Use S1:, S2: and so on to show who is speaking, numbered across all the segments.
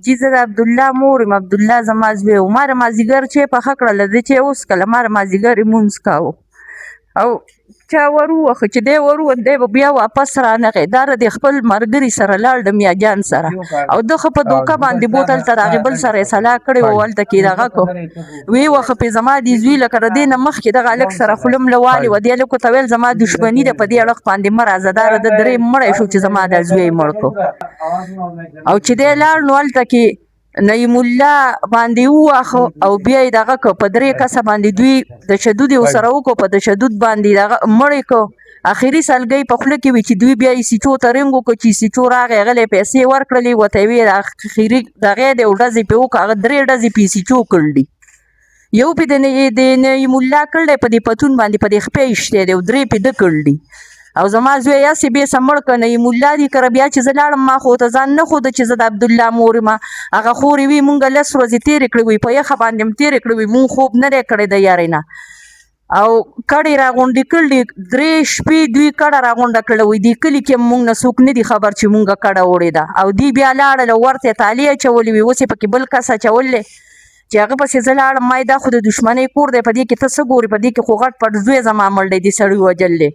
S1: جی زه د عبدالله مور یم، عبدالله زما زوی و. ما د مازدیګر چای پخه کړله، ده چې وڅښله، ما د مازدیګر لمونځ کاوه او چا ور ووهه چې دی ور ووت، دی به بیا واپس رانغی. دا د خپل ملګري سره لاړ د میاجان سره او ده ښه په دوکه باندې بوت هلته د هغې بل سره یې سلا کړې وه، هلته کې یې دغه کړو. ویې وخه پې زما دې زوی لکه د دې نه مخکې دغه هلک سره خوله مله والې وه. دې هلکو ته ویل زما دښمني ده، په دې اړخ باندې مه راځه. دا د درې مړی شو چې زما دا زوی یې مړ کړو. او چې دی لاړ نو هلته کې نعیم الله باندې وواهه او بیا یې دغه کړه، په درې کسه باندې دوی تشدد یې ورسره وکړو، په تشدد باندې دغه مړ یې کړو. اخري سلګۍ په خوله کې وي چې دوی بیا یې سیچو ته رنګ وکړو، چې سیچو راغی هغه له یې پیسې ورکړلې، ورته یې ویې اخري دغه دی او ډزې پې وکړه، هغه درې ډزې پې سیچو کړلي. یو پې د نعیم الله کړلی په دې پتون باندې، په دې خپې ایشتی دی او درې پې ده کړلي. او زما زوی هسې بېسه مړ که نعیم الله دې کره بیا چې زه لاړم ما خو ورته ځان نه ښوده چې زه د عبدالله مور یم. هغه خورې وي مونږ 10 ورځې تېرې کړې وي، په یخه باندې هم تېرې کړې وي، مونږ خوب نه دی کړی د یارې نه. او کډې راغونډې کړلې، 3 شپې دوی کډه راغونډه کړله. وایي دې کلي کې مونږ نه څوک نه دي خبر چې مونږه کډه وړې ده. او دوی بیا لاړله ورته یې تالې اچولې وي، اوس یې پکې بل کس اچولې چې هغه پسې زه لاړم. ما دا خو د دښمنۍ کور دی، په دې کې ته څه ګورې، په دې کې خو غټ پټ زوی زما مړ دی، دې سړي وژلی.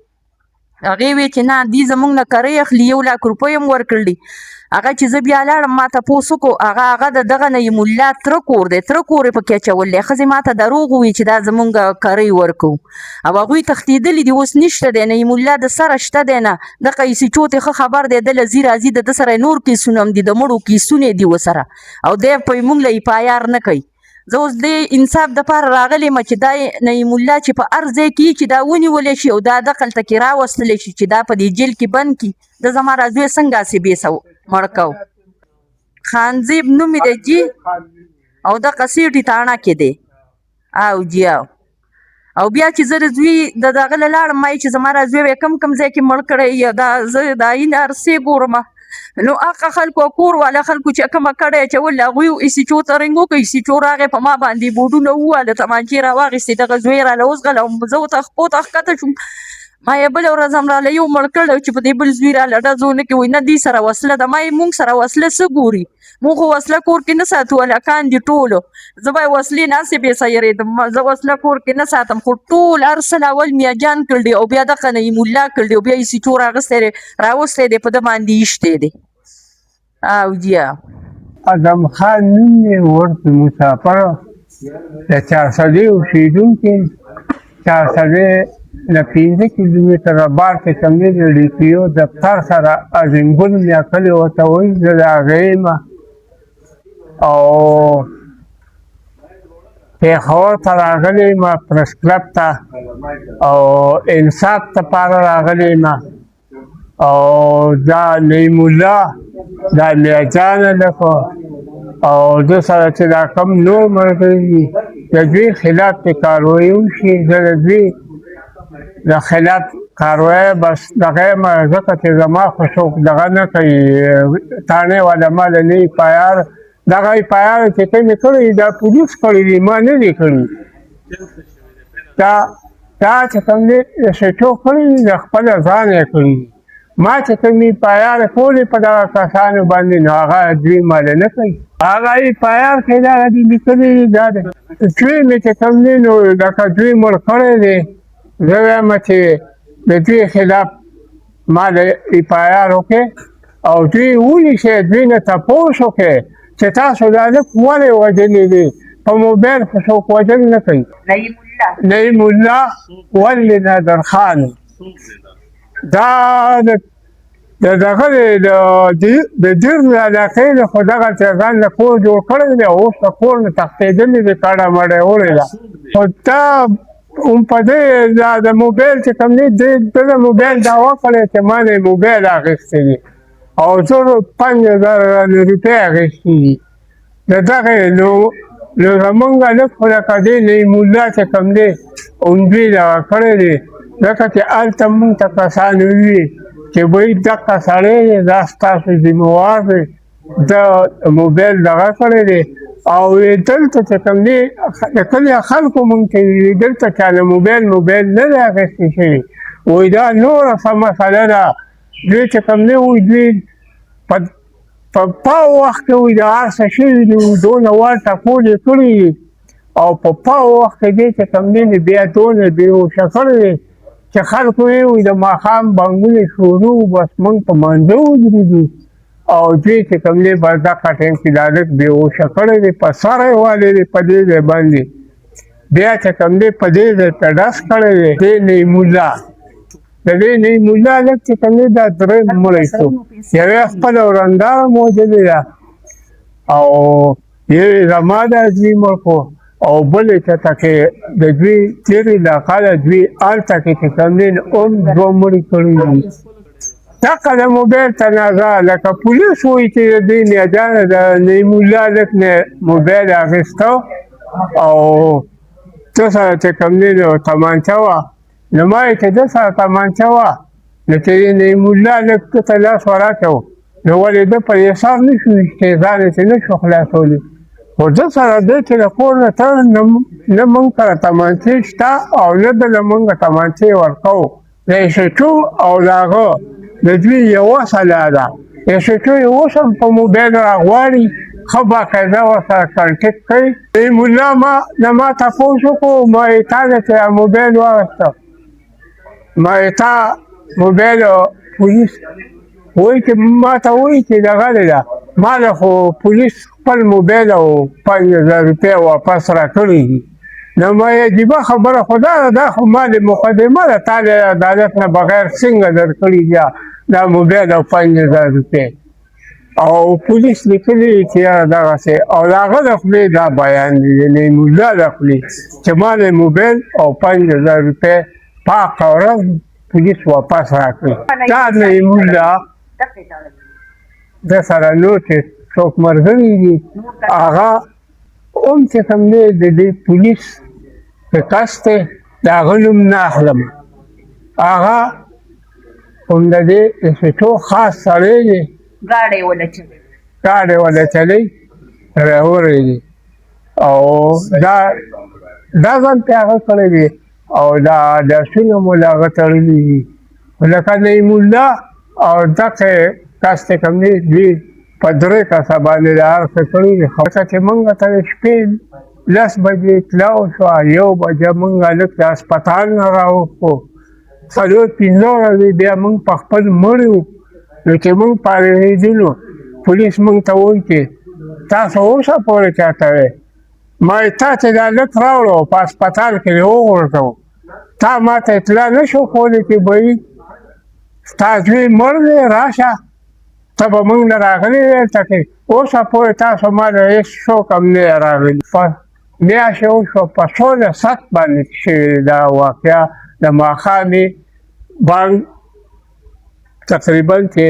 S1: هغې وی چې نه دې زمونږ نه کرۍ اخلي، 1 لاک روپۍ هم ورکړلي. هغه چې زه بیا لاړم ما تپوس وکړو، هغه د دغه نعیم الله تره کور دی، تره کور یې پکې اچولی. ښځې ما ته دروغ ووایي چې دا زمونږ کرۍ ورکوو او هغوی تښتېدلي دي، اوس نشته دی. نعیم الله د سره شته دی نه، دغه یې سیچو ته ښه خبر دی، ده له ځي راځي، د ده سره نور کیسونه هم دي، د مړو کیسونه دي ورسره او دی په مونږ له ایپایار نه کوي. زه اوس دې انصاف دپاره راغلی یم چې دا نعیم الله چې په هر ځای کې چې دا ونیولی شي او دا دقلته کې راوستلی شي چې دا په دې جیل کې بند کړي. د زما راځوی څنګه هسې بیسه مړ کو. خانزیب نوم یې دی جي او دغه سیټې تاڼه کې دی. او جي او بیا چې زه د زوی د دغه له لاړم، ما چې زما راځوی به کم ځای کې مړ کړی یا دا زه د آیین عرصې ګورم. نو هغه خلکو کور والا خلکو چې کومه کډه یې اچولې هغوی ایسیچو ته رنګ وکړ، ایسیچو راغی په ما باندې بوډونه وواله، تمانچې راواخېستې، دغه زوی یې راله وځغله او زه ورته خپو ته ښکته شوم. ما یې بله ورځ هم راله یو مړ کړی چې په دې بل زوی راله ډز ونه کړي. وایي نه دې سره وسله ده. ما یې مونږ سره وسله څه ګوري، مونږ خو وسله کور کې نه ساتو، هلکان دي ټولو. زه به یې وسلې نه هسې بېسه یېرېدم، زه وسله کور کې نه ساتم، خو ټول هر څه اول میاجان کړل او بیا دغه نعیم الله کړل او بیا یې سیچو راغستی دی راوستی دی، په ده باندې ایشتی دی. او جی
S2: ادم خان نوم یې ورته مسافر د چارسدې اوسېدونکی، چارسدې له 5 کیلومتره بار کې کوم دی د ډیپیو دفتر سره عظیم ګل میاکلې ورته وایي، زه د هغې یم او پېښور ته راغلی یم، پرس کلب ته او انصاف دپاره راغلی یم. او دا نعیم الله دا میاجان لکه او ده سره چې دا کم نور ملګري دي د دوی خلاف پې کاروایي وشي، زه د دوی د خلاف کاروایي بس دغه یم، ځکه چې زما خو څوک دغه نه کوي، تانې والا ما له نه ایپایار دغه ایپایار چې کومې کړی دا پولیس کړي دي، ما نه دي کړي. دا چې کوم دی د سیټو کړي دي د خپله ځان یې کړي دي. ما چې کومې ایپایار کولې په دغه کسانو باندې نو هغه دوی ماله نه کوي، هغه ایپایار کې دغه دي لیکلي دي. دا دی دوی مې چې کوم دی نو لکه دوی مړ کړی دی، زه وایم چې د دوی خلاف ما د ایپایار وکړې او دوی ونیسئ، دوی نه تپوس وکړئ چې تاسو دا هلک ولې وژلی دی. په موبایل خو څوک وژل نه کوي. نعیم الله ولې نادر خان دا د دغه د دیر د علاقې نه خو دغه ځان له کور جوړ کړی دی، اوس د کور نه تښتېدلې دی، کډه مډه یې وړې ده. خو دا هم په دې دا د موبایل چې کوم دی ده د موبایل دعوه کړې چې ما نه موبایل اخیستی دی او زه 5000 روپۍ اخیستي دي د دغې. نو زمونږ هلک خو لکه دې نعیم الله چې کوم دی دوی دغه کړی دی، ځکه چې هلته مونږ ته کسان وویل چې وایي دغه سړی دی دا ستاسو ذمهوار دی، د موبایل دغه کړی دی او دلته چې کوم دی د کلي خلکو مونږ ته ویلي دلته چا له موبایل نه دی اخیستی شوي. وایي دا نوره څه مسله ده. دوی چې کوم دی وایي دوی په په پاو وخت کې وي د هر څه شوي دي دونه وار ټکول یې کړي دي او په پاو وخت کې دی چې کوم دی بیا دونه بېهوشه کړی دی چې خلکو یې وي د ماښام بانګونه شروع بس موږ په مانځه ودرېږو او دوی چې کوم دی بس دغه ټایم کې دا هلک بېهوشه کړی دی په سر یې والې دی په دې ځای باندې بیا چې کوم دی په دې ځای ته ډس کړی دی دې نعیمالله د دې نعیمالله هلک چې کوم دی دا درېیم مړی شو یوې خپله ورنداره موجودې ده او یوې زما ده دوی مړ کړو او بلې چېرته کې د دوی تېر علاقه ده دوی هلته کې چې کوم دی هم دوه مړي کړي دي دغه د موبایل تنازع لکه پولیس وایي چې د دوی میدانه د نعیمالله هلک نه موبایل اخیسته او ده سره چې کوم دی نو تمانچه وه نو ما یې چې ده سره تمانچه وه نو چې نعیمالله هلک ده ته لاس ورکړو نو ولې ده په یې سر نه شو ویشتی ځان یې چې نه شو خلاصولی خو ده سره دی چې د کور نه ته نه موږ سره تمانچې شته او نه ده له موږ تمانچې ورکوو د ایسوچو او د هغه د دوی یوه سلا ده ایسوچو یې اوس هم په موبایل راغواړي ښه باقاعده ورسره کنټیکټ کوي نعیمالله نه ما تپوس وکړو ما یې تا نه چې موبایل واخېسته ما یې تا موبایل پولیس وایي چې ما ته وایي چې دغه دی ده ما له خو پولیس خپل موبایل او 5000 روپۍ واپس راکړي دي نو ما یې عجیبه خبره خو دا ده دا خو ما د مقدمه ده تا د عدالت نه بغیر څنګه درکړي دي دا موبایل او 5000 روپۍ او پولیس لیکلي چې یاره دغسې او د هغه د خولې دا بیان دی د نعیمالله د خولې چې ما د موبایل او 5000 روپۍ پاکه ورځ پولیس واپس راکړي دا نعیمالله د سره نور چې څوک ملګري دي هغه هم چې کوم دی د دې پولیس چې کس دی د هغه نوم نه اخلم هغه هم د دې ایسوچو خاص سړی دی
S1: ګاډی ولچوي
S2: ګاډی ولچوي ډرایور یې دی او دا ځان پې هغه کړی دی او دا درسونه مو له هغه تړلي دي لکه نعیمالله او دغه کس چې کوم دی دوی په 3 کسه باندې د هر څه کړي دي ځکه چې موږ ته د شپې 10 بجې اطلاع وشوه 1 بجه موږ هلک د هسپتال نه راوښتو 4-5 ورځې بیا موږ په خپل مړي وو نو چې موږ پارېدلو پولیس موږ ته وایي چې تاسو اوسه پورې چاته وی ما یې تا چې دا هلک راوړو په هسپتال کې یې وغورځو تا ما ته اطلاع نه شو کولی چې بهي ستا زوی مړ دی راشه ته به موږ نه راغلي دلته کې اوسه پورې تاسو ما له هېڅ څوک هم نه یې راغلي میاشت یې وشوه په 16 باندې شوې دا واقعه د ماښامې بانک تقریبا چې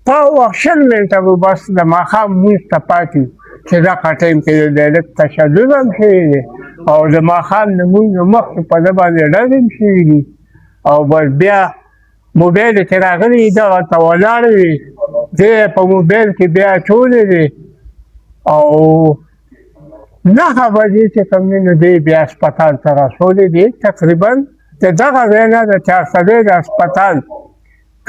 S2: پاو 20 منټه به بس د ماښام لمونځ ته پاتې وو چې دغه ټایم کې د هلک تشدد هم شوی دی او د ماښام لمونځ نه مخکې په ده باندې ډز هم شوي دي او بس بیا موبایل چې راغلی دغه ته ولاړ وي دی په موبایل کې بیا اچولی دی او 9 بجې چې کوم دی نو دی بیا هسپتال ته رسولی دی تقریبا د دغه ځای نه د چارسدی د هسپتال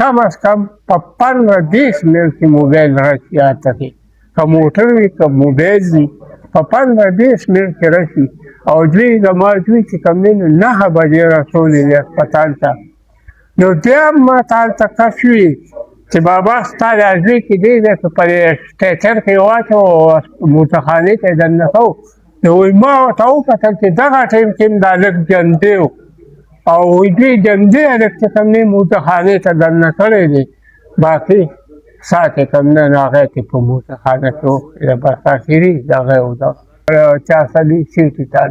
S2: کم از کم په 15-20 منټ کې موبایل راشي هلته کې که موټر وي که موبایل وي په 15-20 منټ کې راشي او دوی زما زوی چې کوم دی نو 9 بجې رسولی دی هسپتال ته نو بیا هم ما ته هلته کس وي چې بابا ستا دا زوی کې دی دی که په سټیچر کې یې واچوو موټرخانې ته یې دننه کوو نو وایي ما ورته وکتل چې دغه ټایم کې هم دا هلک ژوندی و او دوی ژوندی هلک چې کوم دی موټرخانې ته دننه کړی دی باقي سا چې کوم دی نو هغه یې په موټرخانه کې بس اخري دغه یې و چارسدي سیټي ته